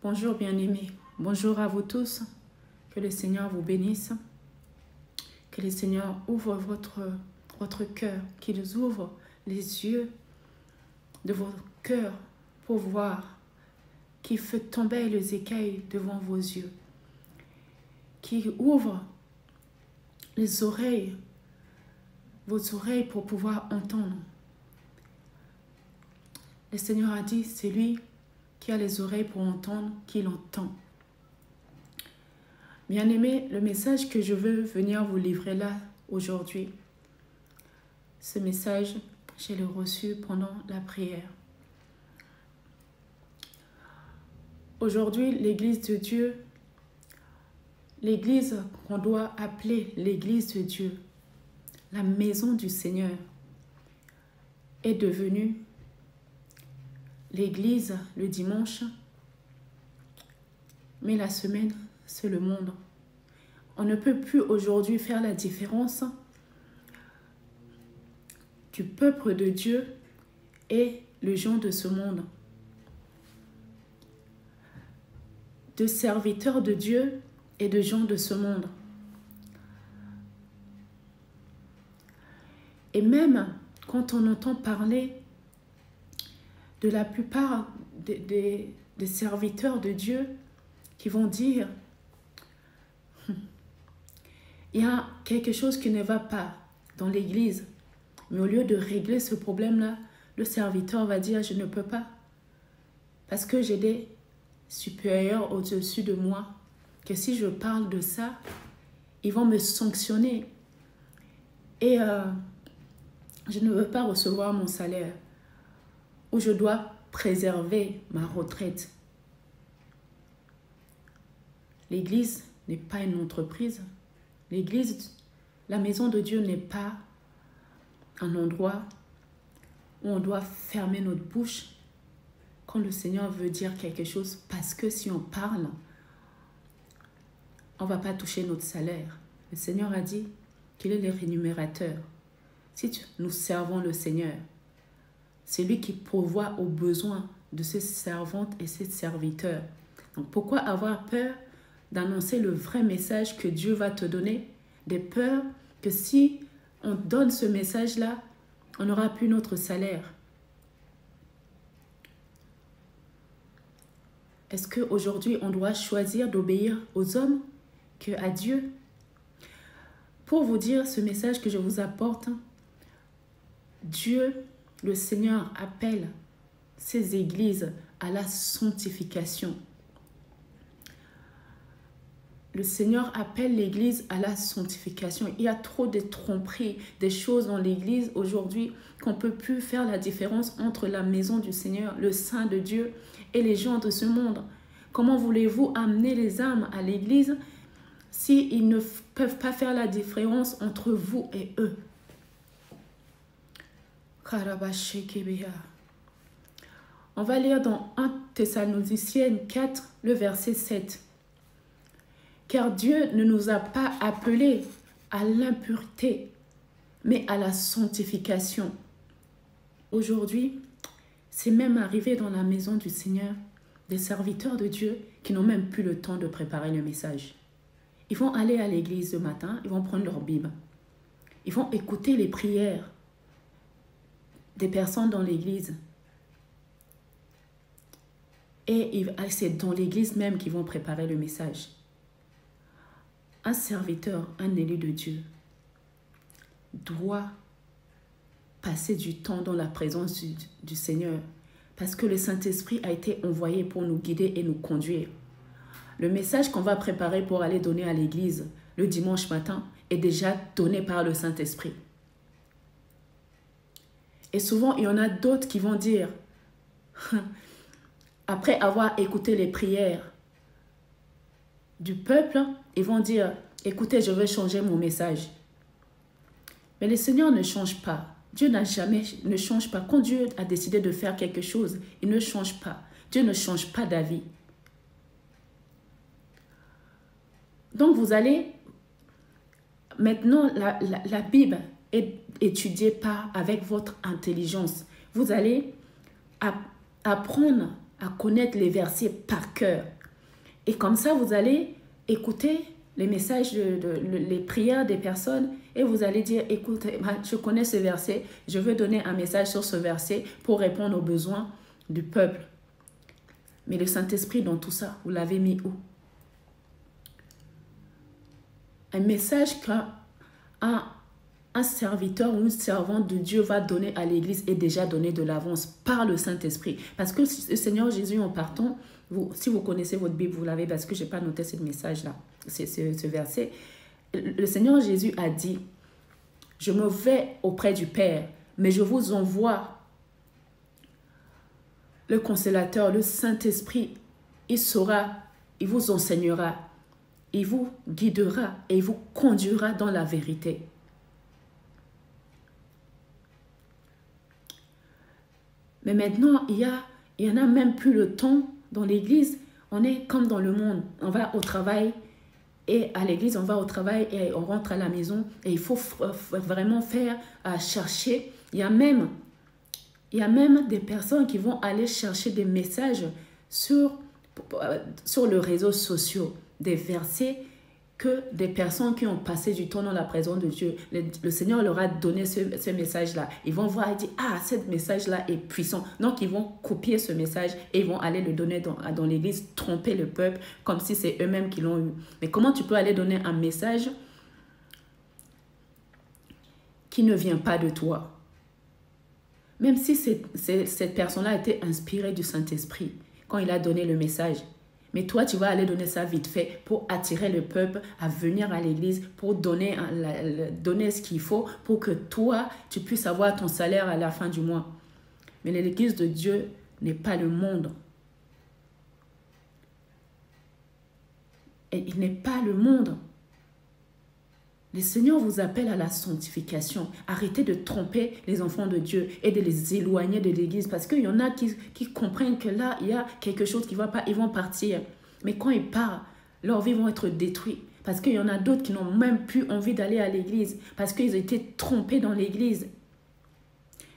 Bonjour bien-aimés, bonjour à vous tous, que le Seigneur vous bénisse, que le Seigneur ouvre votre cœur, qu'il ouvre les yeux de vos cœurs pour voir, qu'il fait tomber les écailles devant vos yeux, qu'il ouvre les oreilles, vos oreilles pour pouvoir entendre. Le Seigneur a dit, c'est lui qui a les oreilles pour entendre, qu'il entend. Bien-aimés, le message que je veux venir vous livrer là, aujourd'hui, ce message, je l'ai reçu pendant la prière. Aujourd'hui, l'Église de Dieu, l'Église qu'on doit appeler l'Église de Dieu, la maison du Seigneur, est devenue l'Église le dimanche, mais la semaine, c'est le monde. On ne peut plus aujourd'hui faire la différence du peuple de Dieu et le gens de ce monde. De serviteurs de Dieu et de gens de ce monde. Et même quand on entend parler de la plupart des serviteurs de Dieu qui vont dire il y a quelque chose qui ne va pas dans l'église. Mais au lieu de régler ce problème-là, le serviteur va dire je ne peux pas. Parce que j'ai des supérieurs au-dessus de moi. Que si je parle de ça, ils vont me sanctionner. Et je ne veux pas recevoir mon salaire. Ou je dois préserver ma retraite. L'église n'est pas une entreprise. L'église, la maison de Dieu n'est pas un endroit où on doit fermer notre bouche quand le Seigneur veut dire quelque chose. Parce que si on parle, on ne va pas toucher notre salaire. Le Seigneur a dit qu'il est le rémunérateur. Si nous servons le Seigneur, c'est lui qui pourvoit aux besoins de ses servantes et ses serviteurs. Donc pourquoi avoir peur d'annoncer le vrai message que Dieu va te donner? Des peurs que si on donne ce message-là, on n'aura plus notre salaire. Est-ce qu'aujourd'hui, on doit choisir d'obéir aux hommes qu'à Dieu? Pour vous dire ce message que je vous apporte, Dieu, le Seigneur, appelle ses églises à la sanctification. Le Seigneur appelle l'église à la sanctification. Il y a trop de tromperies, des choses dans l'église aujourd'hui qu'on ne peut plus faire la différence entre la maison du Seigneur, le Saint de Dieu et les gens de ce monde. Comment voulez-vous amener les âmes à l'église s'ils ne peuvent pas faire la différence entre vous et eux? On va lire dans 1 Thessaloniciens 4, le verset 7. Car Dieu ne nous a pas appelés à l'impureté, mais à la sanctification. Aujourd'hui, c'est même arrivé dans la maison du Seigneur, des serviteurs de Dieu qui n'ont même plus le temps de préparer le message. Ils vont aller à l'église le matin, ils vont prendre leur Bible. Ils vont écouter les prières des personnes dans l'église. Et c'est dans l'église même qu'ils vont préparer le message. Un serviteur, un élu de Dieu, doit passer du temps dans la présence du Seigneur parce que le Saint-Esprit a été envoyé pour nous guider et nous conduire. Le message qu'on va préparer pour aller donner à l'église le dimanche matin est déjà donné par le Saint-Esprit. Et souvent, il y en a d'autres qui vont dire, après avoir écouté les prières du peuple, ils vont dire, écoutez, je veux changer mon message. Mais le Seigneur ne change pas. Dieu ne change pas. Quand Dieu a décidé de faire quelque chose, il ne change pas. Dieu ne change pas d'avis. Donc vous allez, maintenant la Bible est étudiée avec votre intelligence. Vous allez apprendre à connaître les versets par cœur. Et comme ça, vous allez écouter les messages, les prières des personnes et vous allez dire, écoute, je connais ce verset, je veux donner un message sur ce verset pour répondre aux besoins du peuple. Mais le Saint-Esprit dans tout ça, vous l'avez mis où? Un message qu'un serviteur ou une servante de Dieu va donner à l'Église est déjà donné de l'avance par le Saint-Esprit. Parce que le Seigneur Jésus, en partant, si vous connaissez votre Bible, vous l'avez parce que je n'ai pas noté ce message-là, ce verset. Le Seigneur Jésus a dit, je me vais auprès du Père, mais je vous envoie le consolateur, le Saint-Esprit. Il vous enseignera, il vous guidera et il vous conduira dans la vérité. Mais maintenant, il y en a même plus le temps dans l'église. On est comme dans le monde. On va au travail et à l'église, on va au travail et on rentre à la maison. Et il faut vraiment chercher. Il y a même des personnes qui vont aller chercher des messages sur les réseaux sociaux, des versets que des personnes qui ont passé du temps dans la présence de Dieu, le Seigneur leur a donné ce message-là. Ils vont voir et dire, ah, ce message-là est puissant. Donc, ils vont copier ce message et ils vont aller le donner dans l'église, tromper le peuple comme si c'est eux-mêmes qui l'ont eu. Mais comment tu peux aller donner un message qui ne vient pas de toi? Même si cette personne-là a été inspirée du Saint-Esprit quand il a donné le message. Mais toi, tu vas aller donner ça vite fait pour attirer le peuple à venir à l'église, pour donner ce qu'il faut, pour que toi, tu puisses avoir ton salaire à la fin du mois. Mais l'église de Dieu n'est pas le monde. Et il n'est pas le monde. Le Seigneur vous appelle à la sanctification. Arrêtez de tromper les enfants de Dieu et de les éloigner de l'église. Parce qu'il y en a qui comprennent que là, il y a quelque chose qui ne va pas. Ils vont partir. Mais quand ils partent, leurs vies vont être détruites. Parce qu'il y en a d'autres qui n'ont même plus envie d'aller à l'église. Parce qu'ils ont été trompés dans l'église.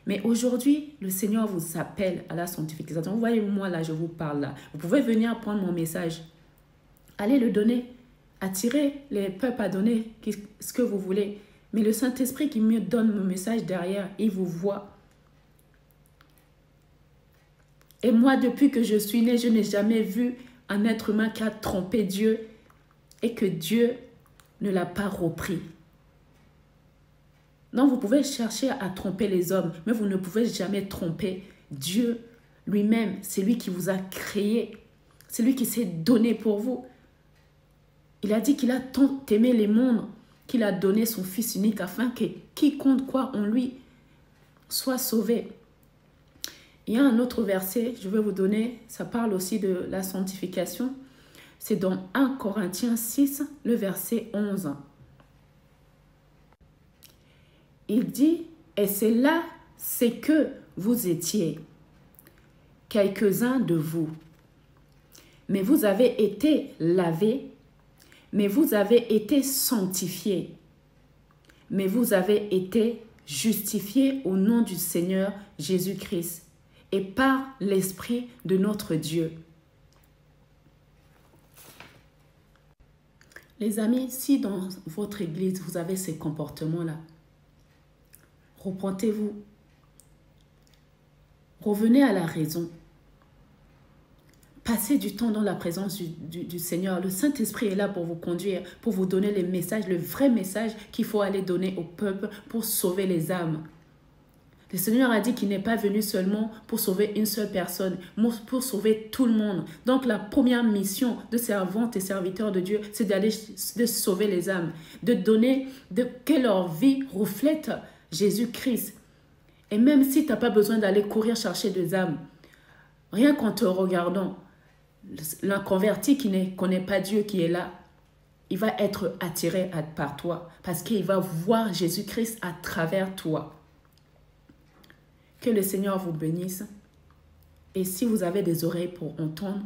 Mais aujourd'hui, le Seigneur vous appelle à la sanctification. Vous voyez, moi là, je vous parle là. Vous pouvez venir prendre mon message. Allez le donner. Attirez les peuples à donner ce que vous voulez. Mais le Saint-Esprit qui me donne mon message derrière, il vous voit. Et moi, depuis que je suis née, je n'ai jamais vu un être humain qui a trompé Dieu et que Dieu ne l'a pas repris. Donc, vous pouvez chercher à tromper les hommes, mais vous ne pouvez jamais tromper Dieu lui-même. C'est lui qui vous a créé. C'est lui qui s'est donné pour vous. Il a dit qu'il a tant aimé les mondes qu'il a donné son Fils unique afin que quiconque croit en lui soit sauvé. Il y a un autre verset, je vais vous donner, ça parle aussi de la sanctification. C'est dans 1 Corinthiens 6, le verset 11. Il dit, et c'est là, c'est que vous étiez, quelques-uns de vous. Mais vous avez été lavés, mais vous avez été sanctifiés, mais vous avez été justifiés au nom du Seigneur Jésus-Christ et par l'Esprit de notre Dieu. Les amis, si dans votre église, vous avez ces comportements-là, repentez-vous. Revenez à la raison. Passez du temps dans la présence du Seigneur. Le Saint-Esprit est là pour vous conduire, pour vous donner les messages, le vrai message qu'il faut aller donner au peuple pour sauver les âmes. Le Seigneur a dit qu'il n'est pas venu seulement pour sauver une seule personne, mais pour sauver tout le monde. Donc la première mission de servantes et serviteurs de Dieu, c'est de sauver les âmes, de donner, que leur vie reflète Jésus-Christ. Et même si tu n'as pas besoin d'aller courir chercher des âmes, rien qu'en te regardant, l'inconverti qui ne connaît pas Dieu qui est là, il va être attiré par toi parce qu'il va voir Jésus-Christ à travers toi. Que le Seigneur vous bénisse. Et si vous avez des oreilles pour entendre,